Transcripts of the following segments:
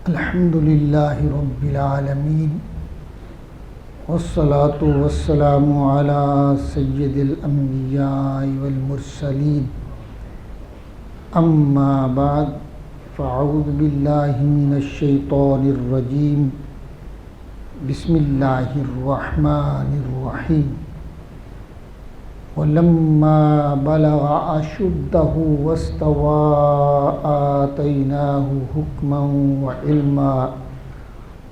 الحمد للہ رب العالمین والصلاة والسلام علی سید الانبیاء والمرسلین اما بعد فاعوذ باللہ من الشیطان الرجیم بسم اللہ الرحمن الرحیم وَلَمَّا بَلَغَ أَشُدَّهُ وَاسْتَوَىٰ آتَيْنَاهُ حُكْمًا وَعِلْمًا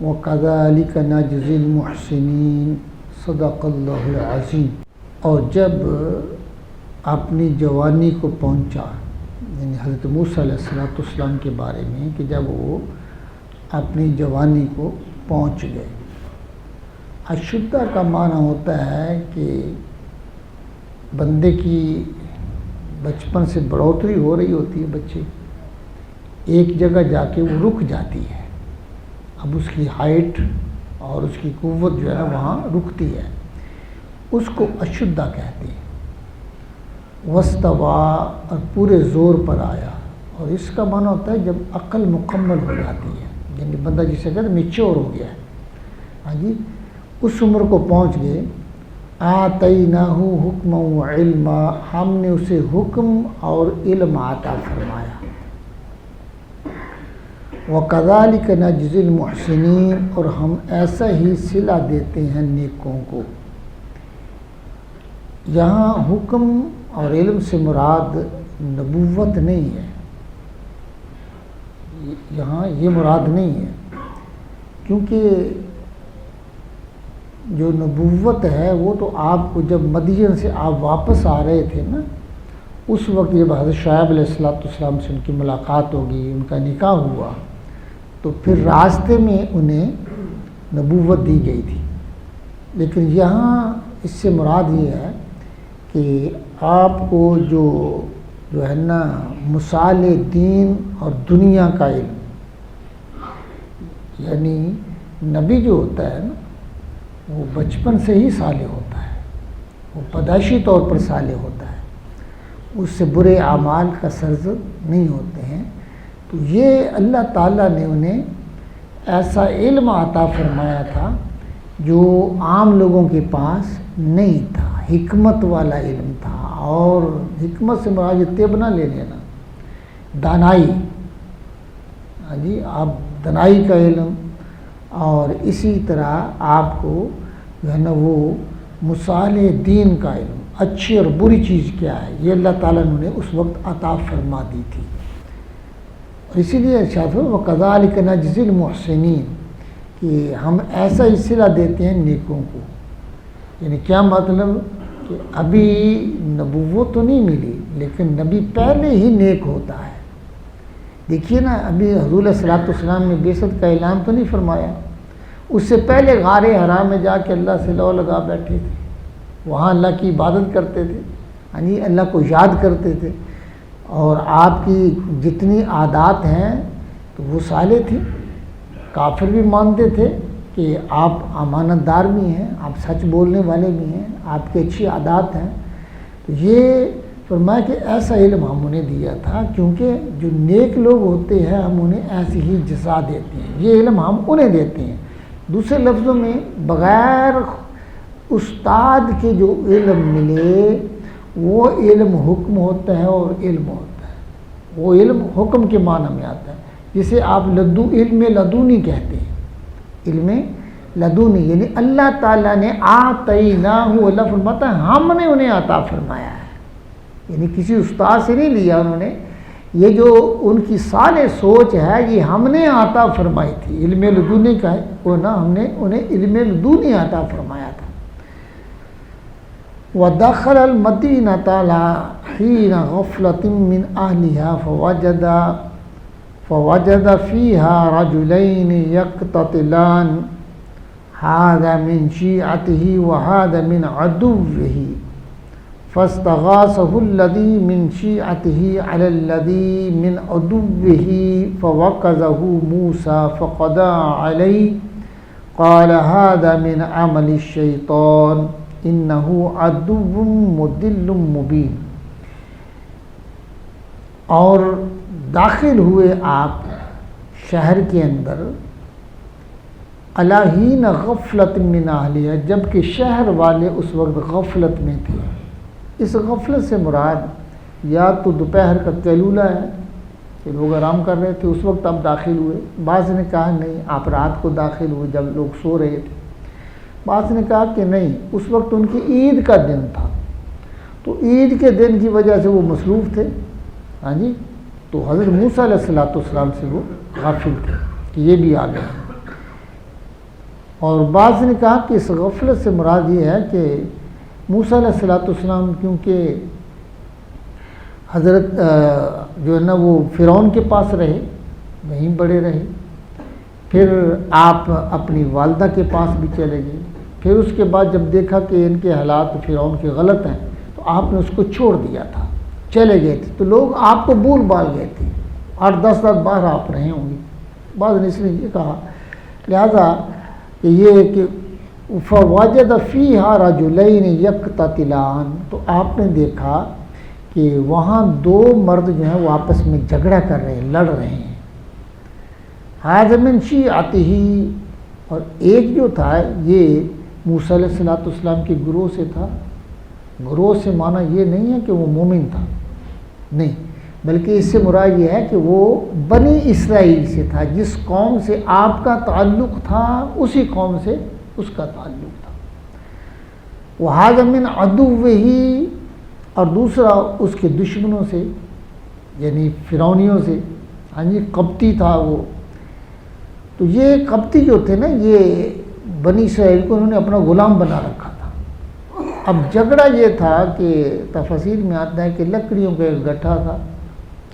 وَكَذَلِكَ نَجْزِي الْمُحْسِنِينَ صدق اللہ العظیم۔ اور جب اپنی جوانی کو پہنچا، یعنی حضرت موسیٰ علیہ السلام کے بارے میں کہ جب وہ اپنی جوانی کو پہنچ گئے۔ اشدہ کا معنی ہوتا ہے کہ بندے کی بچپن سے بڑھوتری ہو رہی ہوتی ہے، بچے ایک جگہ جا کے وہ رک جاتی ہے، اب اس کی ہائٹ اور اس کی قوت جو ہے وہاں رکتی ہے، اس کو اشدہ کہتے ہیں۔ واستویٰ اور پورے زور پر آیا، اور اس کا معنی ہوتا ہے جب عقل مکمل ہو جاتی ہے، یعنی بندہ جسے کہتے ہیں میچور ہو گیا ہے، ہاں جی، اس عمر کو پہنچ گئے۔ آتیناہ حکما وعلما، ہم نے اسے حکم اور علم عطا فرمایا۔ وَكَذَلِكَ نَجْزِي الْمُحْسِنِينَ، اور ہم ایسا ہی صلہ دیتے ہیں نیکوں کو۔ یہاں حکم اور علم سے مراد نبوت نہیں ہے، یہاں یہ مراد نہیں ہے، کیونکہ جو نبوت ہے وہ تو آپ کو جب مدین سے آپ واپس آ رہے تھے نا، اس وقت جب حضرت شعیب علیہ السلام سے ان کی ملاقات ہوگی، ان کا نکاح ہوا، تو پھر راستے میں انہیں نبوت دی گئی تھی۔ لیکن یہاں اس سے مراد یہ ہے کہ آپ کو جو ہے نا مسائل دین اور دنیا کا علم، یعنی نبی جو ہوتا ہے نا وہ بچپن سے ہی صالح ہوتا ہے، وہ پیدائشی طور پر صالح ہوتا ہے، اس سے برے اعمال کا سرزد نہیں ہوتے ہیں۔ تو یہ اللہ تعالیٰ نے انہیں ایسا علم عطا فرمایا تھا جو عام لوگوں کے پاس نہیں تھا، حکمت والا علم تھا، اور حکمت سے مراد طب نہ لے لینا، دانائی، ہاں جی، آپ دانائی کا علم، اور اسی طرح آپ کو جو ہے نا وہ مصالح دین کا علم، اچھی اور بری چیز کیا ہے، یہ اللہ تعالیٰ نے اس وقت عطا فرما دی تھی۔ اور اسی لیے ارشاد ہوا وَكَذَلِكَ نَجْزِي الْمُحْسِنِينَ، کہ ہم ایسا ہی صلہ دیتے ہیں نیکوں کو۔ یعنی کیا مطلب کہ ابھی نبوت تو نہیں ملی، لیکن نبی پہلے ہی نیک ہوتا ہے۔ دیکھیے نا، ابھی حضور علیہ السلام نے بعثت کا اعلان تو نہیں فرمایا، اس سے پہلے غار حرا میں جا کے اللہ سے لو لگا بیٹھے تھے، وہاں اللہ کی عبادت کرتے تھے، یعنی اللہ کو یاد کرتے تھے، اور آپ کی جتنی عادات ہیں تو وہ صالح تھی، کافر بھی مانتے تھے کہ آپ امانت دار بھی ہیں، آپ سچ بولنے والے بھی ہیں، آپ کی اچھی عادات ہیں۔ تو یہ فرمایا کہ ایسا علم ہم انہیں دیا تھا، کیونکہ جو نیک لوگ ہوتے ہیں ہم انہیں ایسی ہی جزا دیتے ہیں، یہ علم ہم انہیں دیتے ہیں۔ دوسرے لفظوں میں بغیر استاد کے جو علم ملے وہ علم حکم ہوتا ہے اور علم ہوتا ہے، وہ علم حکم کے معنی میں آتا ہے، جسے آپ علم لدونی کہتے ہیں، علم لدونی، یعنی اللہ تعالیٰ نے آتیناہ، اللہ فرماتا ہے ہم نے انہیں عطا فرمایا ہے، یعنی کسی استاد سے نہیں لیا انہوں نے، یہ جو ان کی صالح سوچ ہے یہ ہم نے عطا فرمائی تھی، علم لدونی کا ہے وہ نا، ہم نے انہیں علم لدونی عطا فرمایا تھا۔ وَدَخَلَ الْمَدِينَةَ حِينَ غَفْلَةٍ مِّنْ أَهْلِهَا فَوَجَدَ فِيهَا رَجُلَيْنِ يَقْتَتِلَانِ هَذَا مِنْ شِيعَتِهِ وَهَذَا مِنْ عَدُوِّهِ فَاسْتَغَاثَهُ الَّذِي مِنْ شِيعَتِهِ عَلَى الَّذِي مِنْ عَدُوِّهِ فَوَكَزَهُ مُوسَى فَقَضَى عَلَيْهِ قَالَ هَذَا مِنْ عَمَلِ الشَّيْطَانِ إِنَّهُ عَدُوٌّ مُضِلٌّ مُبِينٌ۔ اور داخل ہوئے آپ شہر کے اندر الہین غفلت من اہلیہ، جبکہ شہر والے اس وقت غفلت میں تھے۔ اس غفلت سے مراد یا تو دوپہر کا قیلولہ ہے کہ لوگ آرام کر رہے تھے اس وقت آپ داخل ہوئے، بعض نے کہا نہیں آپ رات کو داخل ہوئے جب لوگ سو رہے تھے، بعض نے کہا کہ نہیں اس وقت ان کی عید کا دن تھا، تو عید کے دن کی وجہ سے وہ مصروف تھے، ہاں جی، تو حضرت موسیٰ علیہ السلام سے وہ غافل تھے کہ یہ بھی آ گئے۔ اور بعض نے کہا کہ اس غفلت سے مراد یہ ہے کہ موسیٰ علیہ السلام کیونکہ حضرت جو ہے نا وہ فرعون کے پاس رہے، وہیں بڑے رہے، پھر آپ اپنی والدہ کے پاس بھی چلے گئے، پھر اس کے بعد جب دیکھا کہ ان کے حالات فرعون کے غلط ہیں تو آپ نے اس کو چھوڑ دیا تھا، چلے گئے تھے، تو لوگ آپ کو بھول بھال گئے تھے، 8-10 سال باہر آپ رہے ہوں گے۔ بعض نے اس نے یہ کہا لہذا کہ یہ کہ فوجد فیہا رجلین یقتتلان، تو آپ نے دیکھا کہ وہاں 2 مرد جو ہیں وہ آپس میں جھگڑا کر رہے ہیں، لڑ رہے ہیں، ھذا من شیعتہ، اور ایک جو تھا یہ موسیٰ علیہ السلام کے گروہ سے تھا۔ گروہ سے معنی یہ نہیں ہے کہ وہ مومن تھا، نہیں، بلکہ اس سے مراد یہ ہے کہ وہ بنی اسرائیل سے تھا، جس قوم سے آپ کا تعلق تھا اسی قوم سے اس کا تعلق تھا۔ وَھَذَا مِنْ عَدُوِّهِ، اور دوسرا اس کے دشمنوں سے یعنی فرعونیوں سے، ہاں جی، قبطی تھا وہ۔ تو یہ قبطی جو تھے نا یہ بنی اسرائیل کو انہوں نے اپنا غلام بنا رکھا تھا۔ اب جھگڑا یہ تھا کہ تفاسیر میں آتا ہے کہ لکڑیوں کا ایک گٹھا تھا،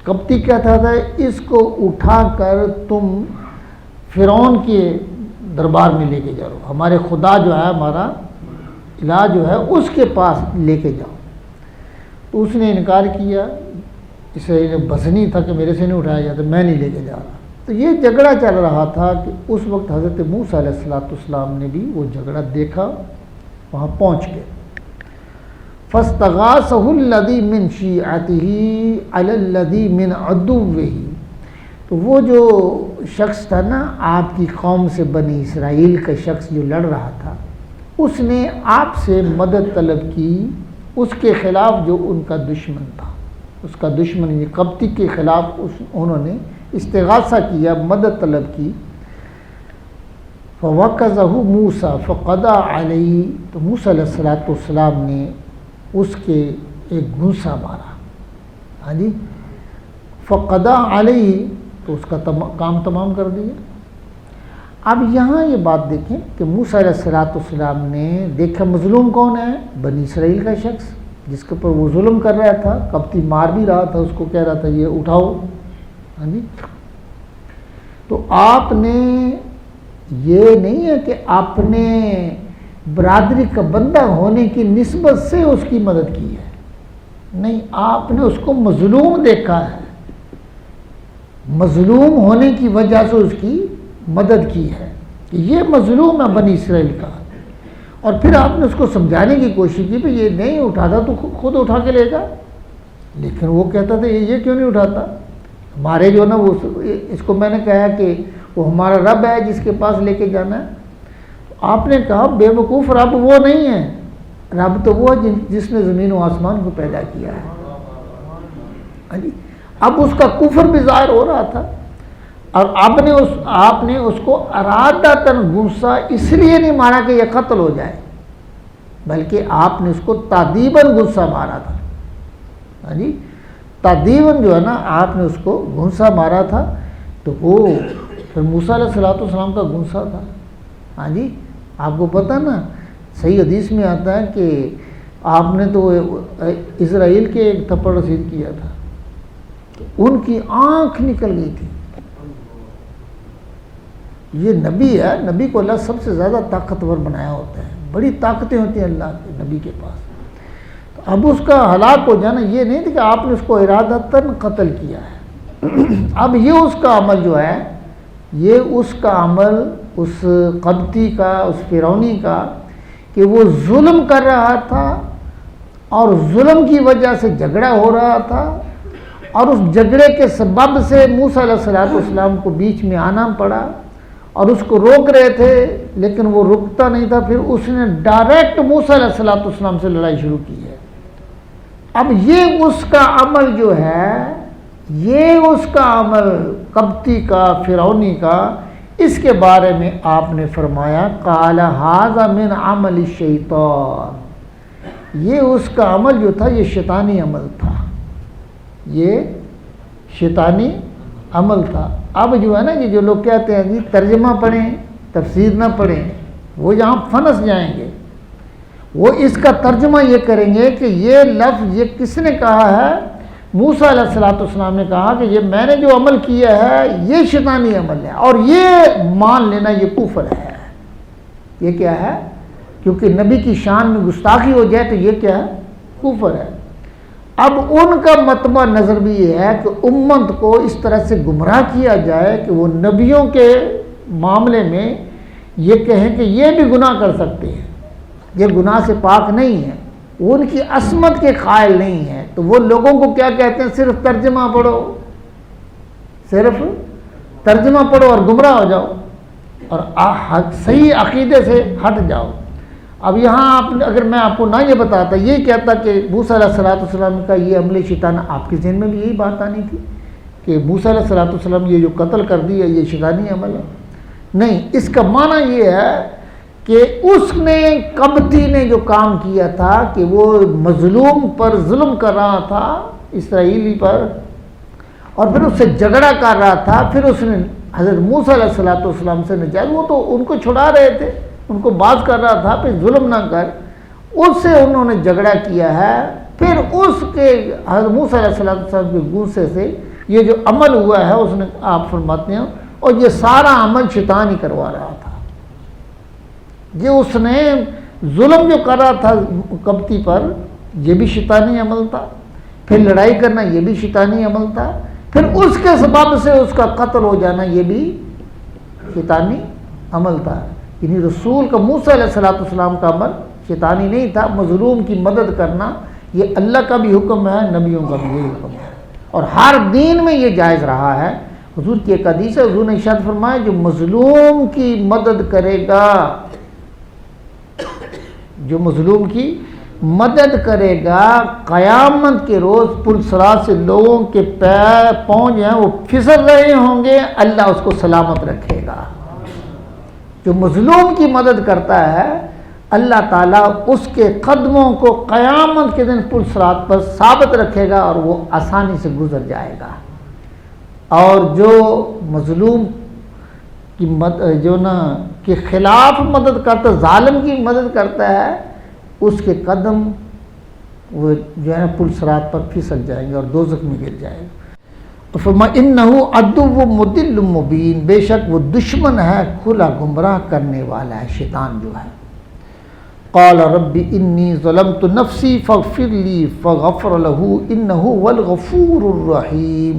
قبطی کہتا تھا اس کو اٹھا کر تم فرعون کے دربار میں لے کے جاؤ، ہمارے خدا جو ہے ہمارا الہ جو ہے اس کے پاس لے کے جاؤ۔ تو اس نے انکار کیا، اسے بسنی تھا کہ میرے سے نہیں اٹھایا جاتا، میں نہیں لے کے جا رہا۔ تو یہ جھگڑا چل رہا تھا کہ اس وقت حضرت موسیٰ علیہ السلام نے بھی وہ جھگڑا دیکھا، وہاں پہنچ گئے۔ فَاسْتَغَاثَهُ الَّذِي مِنْ شِيعَتِهِ عَلَى الَّذِي مِنْ عَدُوِّهِ، تو وہ جو شخص تھا نا آپ کی قوم سے بنی اسرائیل کا شخص جو لڑ رہا تھا، اس نے آپ سے مدد طلب کی اس کے خلاف جو ان کا دشمن تھا، اس کا دشمن یہ قبطی کے خلاف انہوں نے استغاثہ کیا، مدد طلب کی۔ فَوَقَذَهُ مُوسَى فَقَضَى عَلَيْهِ، تو موسیٰ علیہ السلام نے اس کے ایک گھونسا مارا، ہاں جی، فَقَضَى عَلَيْهِ، تو اس کا کام تمام کر دیا۔ اب یہاں یہ بات دیکھیں کہ موسیٰ علیہ السلام نے دیکھا مظلوم کون ہے، بنی اسرائیل کا شخص جس کے اوپر وہ ظلم کر رہا تھا، قبطی مار بھی رہا تھا، اس کو کہہ رہا تھا یہ اٹھاؤ، ہاں جی، تو آپ نے یہ نہیں ہے کہ اپنے برادری کا بندہ ہونے کی نسبت سے اس کی مدد کی ہے، نہیں، آپ نے اس کو مظلوم دیکھا ہے، مظلوم ہونے کی وجہ سے اس کی مدد کی ہے کہ یہ مظلوم ہے بنی اسرائیل کا، اور پھر آپ نے اس کو سمجھانے کی کوشش کی کہ یہ نہیں اٹھاتا تو خود اٹھا کے لے جا، لیکن وہ کہتا تھا یہ کیوں نہیں اٹھاتا، ہمارے جو نا وہ اس کو میں نے کہا کہ وہ ہمارا رب ہے جس کے پاس لے کے جانا ہے۔ آپ نے کہا بے وقوف، رب وہ نہیں ہے، رب تو وہ ہے جس نے زمین و آسمان کو پیدا کیا ہے، ہاں جی۔ اب اس کا کفر بھی ظاہر ہو رہا تھا، اور آپ نے اس کو ارادتاً غصہ اس لیے نہیں مارا کہ یہ قتل ہو جائے، بلکہ آپ نے اس کو تادیباً غصہ مارا تھا، ہاں جی، تادیباً جو ہے نا آپ نے اس کو غصہ مارا تھا، تو وہ پھر موسیٰ علیہ السلام کا غصہ تھا، ہاں جی۔ آپ کو پتہ نا صحیح حدیث میں آتا ہے کہ آپ نے تو اسرائیل کے ایک تھپڑ رسید کیا تھا، ان کی آنکھ نکل گئی تھی۔ یہ نبی ہے، نبی کو اللہ سب سے زیادہ طاقتور بنایا ہوتا ہے، بڑی طاقتیں ہوتی ہیں اللہ کے نبی کے پاس، تو اب اس کا ہلاک ہو جانا یہ نہیں تھا کہ آپ نے اس کو ارادتاً قتل کیا ہے۔ اب یہ اس کا عمل جو ہے، یہ اس کا عمل اس قبطی کا، اس فرعونی کا، کہ وہ ظلم کر رہا تھا اور ظلم کی وجہ سے جھگڑا ہو رہا تھا، اور اس جھگڑے کے سبب سے موسیٰ علیہ السلام کو بیچ میں آنا پڑا اور اس کو روک رہے تھے لیکن وہ رکتا نہیں تھا. پھر اس نے ڈائریکٹ موسیٰ علیہ السلام سے لڑائی شروع کی ہے. اب یہ اس کا عمل جو ہے، یہ اس کا عمل قبطی کا، فرعونی کا، اس کے بارے میں آپ نے فرمایا قال ھذا من عمل الشیطان، یہ اس کا عمل جو تھا یہ شیطانی عمل تھا، یہ شیطانی عمل تھا. اب جو ہے نا یہ جو لوگ کہتے ہیں جی ترجمہ پڑھیں تفسیر نہ پڑھیں، وہ یہاں پھنس جائیں گے. وہ اس کا ترجمہ یہ کریں گے کہ یہ لفظ یہ کس نے کہا ہے؟ موسیٰ علیہ السلام نے کہا کہ یہ میں نے جو عمل کیا ہے یہ شیطانی عمل ہے، اور یہ مان لینا یہ کفر ہے. یہ کیا ہے؟ کیونکہ نبی کی شان میں گستاخی ہو جائے تو یہ کیا ہے؟ کفر ہے. اب ان کا مطمع نظر بھی یہ ہے کہ امت کو اس طرح سے گمراہ کیا جائے کہ وہ نبیوں کے معاملے میں یہ کہیں کہ یہ بھی گناہ کر سکتے ہیں، یہ گناہ سے پاک نہیں ہے، وہ ان کی عصمت کے قائل نہیں ہے. تو وہ لوگوں کو کیا کہتے ہیں؟ صرف ترجمہ پڑھو، صرف ترجمہ پڑھو اور گمراہ ہو جاؤ اور صحیح عقیدے سے ہٹ جاؤ. اب یہاں اگر میں آپ کو نہ یہ بتاتا، یہ کہتا کہ موسیٰ علیہ السلام کا یہ عمل شیطان، آپ کے ذہن میں بھی یہی بات آنی تھی کہ موسیٰ علیہ السلام یہ جو قتل کر دیا یہ شیطانی عمل ہے. نہیں، اس کا معنی یہ ہے کہ اس نے قبطی نے جو کام کیا تھا کہ وہ مظلوم پر ظلم کر رہا تھا، اسرائیلی پر، اور پھر اس سے جھگڑا کر رہا تھا. پھر اس نے حضرت موسیٰ علیہ السلام سے نجات، وہ تو ان کو چھڑا رہے تھے، ان کو باز کر رہا تھا پھر ظلم نہ کر، اس سے انہوں نے جھگڑا کیا ہے. پھر اس کے حضرت موسیٰ علیہ السلام کے غصے سے یہ جو عمل ہوا ہے اس نے، آپ فرماتے ہیں، اور یہ سارا عمل شیطان ہی کروا رہا تھا. یہ اس نے ظلم جو کر رہا تھا قبطی پر یہ بھی شیطانی عمل تھا، پھر لڑائی کرنا یہ بھی شیطانی عمل تھا، پھر اس کے سبب سے اس کا قتل ہو جانا یہ بھی شیطانی عمل تھا. یعنی رسول کا موسیٰ علیہ السلام کا عمل شیطانی نہیں تھا. مظلوم کی مدد کرنا یہ اللہ کا بھی حکم ہے، نبیوں کا بھی یہی حکم ہے، اور ہر دین میں یہ جائز رہا ہے. حضور کی ایک حدیث ہے، حضور نے ارشاد فرمایا جو مظلوم کی مدد کرے گا، جو مظلوم کی مدد کرے گا، قیامت کے روز پل صراط سے لوگوں کے پاؤں جو ہیں وہ پھسل رہے ہوں گے، اللہ اس کو سلامت رکھے گا. جو مظلوم کی مدد کرتا ہے اللہ تعالیٰ اس کے قدموں کو قیامت کے دن پل صراط پر ثابت رکھے گا اور وہ آسانی سے گزر جائے گا. اور جو مظلوم کی جو نا کے خلاف مدد کرتا، ظالم کی مدد کرتا ہے، اس کے قدم وہ جو ہے نا پل صراط پر پھسل جائیں گے اور دوزخ میں گر جائے گا. تو فرمایا انہو عدو مضل مبین، بے شک وہ دشمن ہے کھلا گمراہ کرنے والا ہے، شیطان جو ہے. قال رب انی ظلمت نفسی فاغفر لی فغفر له انہ هو الغفور الرحیم.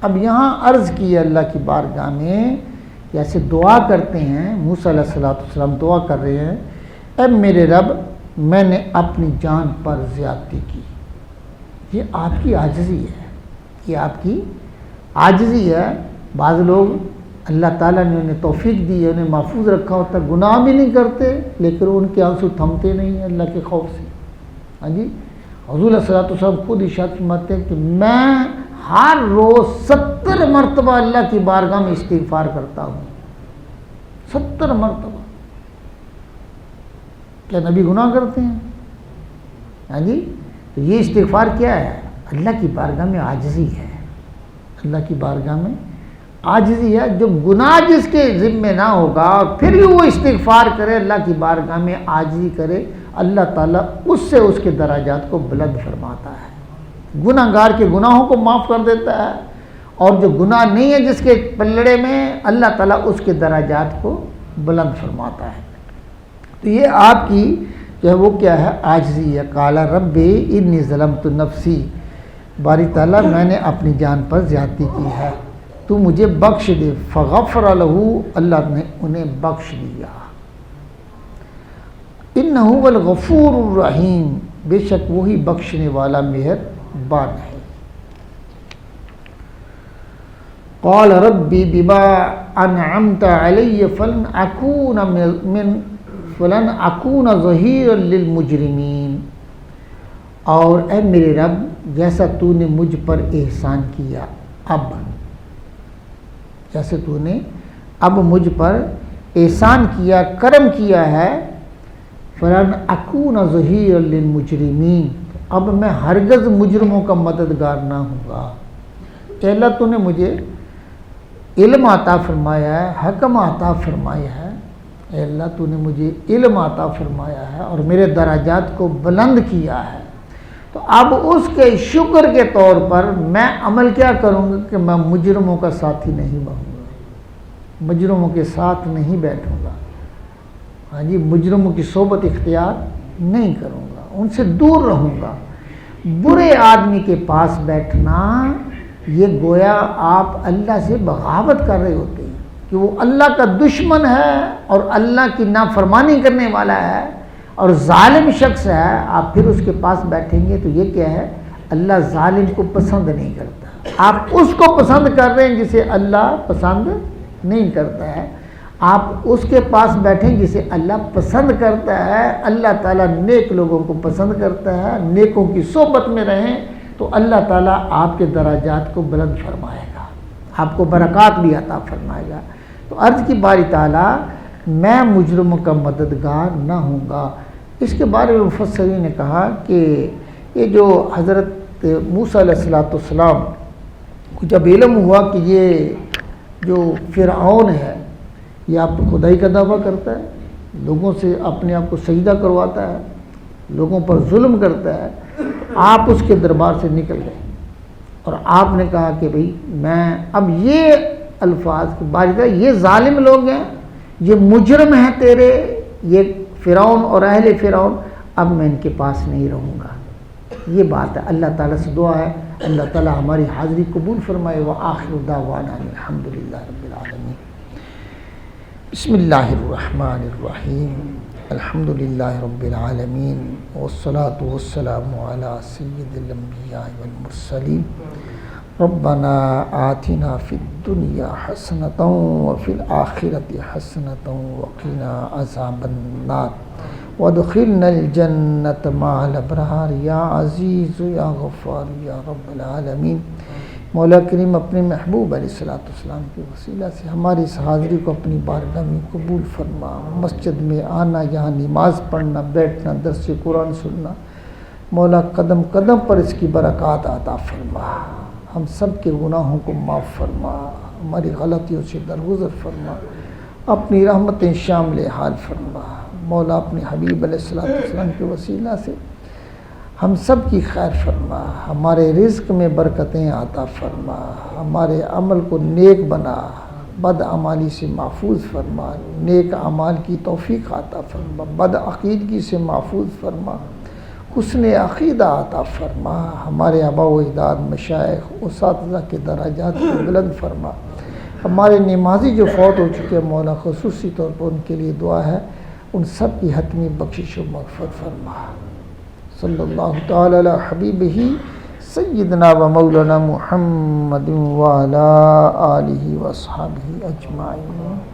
اب یہاں عرض کی اللہ کی بارگاہ میں، جیسے دعا کرتے ہیں موسیٰ علیہ السلام دعا کر رہے ہیں، اے میرے رب میں نے اپنی جان پر زیادتی کی. یہ آپ کی عاجزی ہے، یہ آپ کی عاجزی ہے. بعض لوگ اللہ تعالیٰ نے انہیں توفیق دی ہے، انہیں محفوظ رکھا ہوتا ہے، گناہ بھی نہیں کرتے لیکن ان کے آنسو تھمتے نہیں ہیں اللہ کے خوف سے. ہاں جی، حضور علیہ السلام خود ارشاد فرماتے ہیں کہ میں ہر روز 70 مرتبہ اللہ کی بارگاہ میں استغفار کرتا ہوں. 70 مرتبہ. کیا نبی گناہ کرتے ہیں؟ ہاں جی، تو یہ استغفار کیا ہے؟ اللہ کی بارگاہ میں عاجزی ہے. اللہ کی بارگاہ میں عاجزی ہے. جو گناہ جس کے ذمہ نہ ہوگا پھر بھی وہ استغفار کرے، اللہ کی بارگاہ میں عاجزی کرے، اللہ تعالیٰ اس سے اس کے درجات کو بلند فرماتا ہے. گناہ گار کے گناہوں کو معاف کر دیتا ہے، اور جو گناہ نہیں ہے جس کے پلڑے میں، اللہ تعالیٰ اس کے درجات کو بلند فرماتا ہے. تو یہ آپ کی جو ہے وہ کیا ہے؟ عاجزی ہے. قال رب انی ظلمت نفسی، باری تعالیٰ میں نے اپنی جان پر زیادتی کی ہے، تو مجھے بخش دے. فغفر له، اللہ نے انہیں بخش دیا. انہ هو الغفور الرحیم، بے شک وہی بخشنے والا مہربان ہے. قال ربی بما انعمت علی فلن اکون ظہیرا للمجرمین، اور اے میرے رب جیسا تو نے مجھ پر احسان کیا، اب جیسے تو نے اب مجھ پر احسان کیا، کرم کیا ہے، فلن اکون ظہیرا للمجرمین، اب میں ہرگز مجرموں کا مددگار نہ ہوں گا۔ اے اللہ تو نے مجھے علم عطا فرمایا ہے، حکم عطا فرمایا ہے، اے اللہ تو نے مجھے علم عطا فرمایا ہے اور میرے درجات کو بلند کیا ہے، تو اب اس کے شکر کے طور پر میں عمل کیا کروں گا کہ میں مجرموں کا ساتھی نہیں بنوں گا، مجرموں کے ساتھ نہیں بیٹھوں گا، ہاں جی، مجرموں کی صحبت اختیار نہیں کروں گا، ان سے دور رہوں گا۔ برے آدمی کے پاس بیٹھنا یہ گویا آپ اللہ سے بغاوت کر رہے ہوتے ہیں کہ وہ اللہ کا دشمن ہے اور اللہ کی نافرمانی کرنے والا ہے اور ظالم شخص ہے، آپ پھر اس کے پاس بیٹھیں گے تو یہ کیا ہے؟ اللہ ظالم کو پسند نہیں کرتا، آپ اس کو پسند کر رہے ہیں جسے اللہ پسند نہیں کرتا ہے، آپ اس کے پاس بیٹھیں جسے اللہ پسند کرتا ہے۔ اللہ تعالیٰ نیک لوگوں کو پسند کرتا ہے، نیکوں کی صحبت میں رہیں تو اللہ تعالیٰ آپ کے درجات کو بلند فرمائے گا، آپ کو برکات بھی عطا فرمائے گا۔ تو عرض کی باری تعالیٰ میں مجرموں کا مددگار نہ ہوں گا۔ اس کے بارے میں مفسرین نے کہا کہ یہ جو حضرت موسیٰ علیہ السلام کو جب علم ہوا کہ یہ جو فرعون ہے یہ آپ خدائی کا دعویٰ کرتا ہے، لوگوں سے اپنے آپ کو سجدہ کرواتا ہے، لوگوں پر ظلم کرتا ہے، آپ اس کے دربار سے نکل گئے اور آپ نے کہا کہ بھئی میں اب یہ الفاظ کی باری ہے، یہ ظالم لوگ ہیں، یہ مجرم ہیں تیرے، یہ فرعون اور اہل فرعون، اب میں ان کے پاس نہیں رہوں گا۔ یہ بات ہے، اللہ تعالیٰ سے دعا ہے اللہ تعالیٰ ہماری حاضری قبول فرمائے۔ وآخر دعوانا الحمدللہ رب العالمین۔ بسم اللہ الرحمن الرحیم، الحمدللہ رب العالمین، والصلاة والسلام علی سید الانبیاء والمرسلین۔ ربنا آتنا فی الدنیا حسنۃ وفی الآخرۃ حسنۃ وقنا عذاب النار وادخلنا الجنۃ مع الابرار یا عزیز یا غفار یا رب العالمین۔ مولا کریم اپنے محبوب علیہ السلام کے وسیلہ سے ہماری اس حاضری کو اپنی بارگاہ میں قبول فرما۔ مسجد میں آنا، یہاں نماز پڑھنا، بیٹھنا، درس قرآن سننا، مولا قدم قدم پر اس کی برکات عطا فرما۔ ہم سب کے گناہوں کو معاف فرما، ہماری غلطیوں سے درگزر فرما، اپنی رحمتیں شامل حال فرما۔ مولا اپنے حبیب علیہ السلام کے وسیلہ سے ہم سب کی خیر فرما، ہمارے رزق میں برکتیں عطا فرما، ہمارے عمل کو نیک بنا، بد عمالی سے محفوظ فرما، نیک اعمال کی توفیق عطا فرما، بد عقیدگی سے محفوظ فرما، حسن عقیدہ عطا فرما، ہمارے آباء و اجداد، مشائخ، اساتذہ کے درجات کو بلند فرما۔ ہمارے نمازی جو فوت ہو چکے مولا خصوصی طور پر ان کے لیے دعا ہے، ان سب کی حتمی بخشش و مغفرت فرما۔ صلی اللہ تعالی علی حبیبہ سیدنا و مولانا محمد وعلی آلہ و اصحابہ اجمعین۔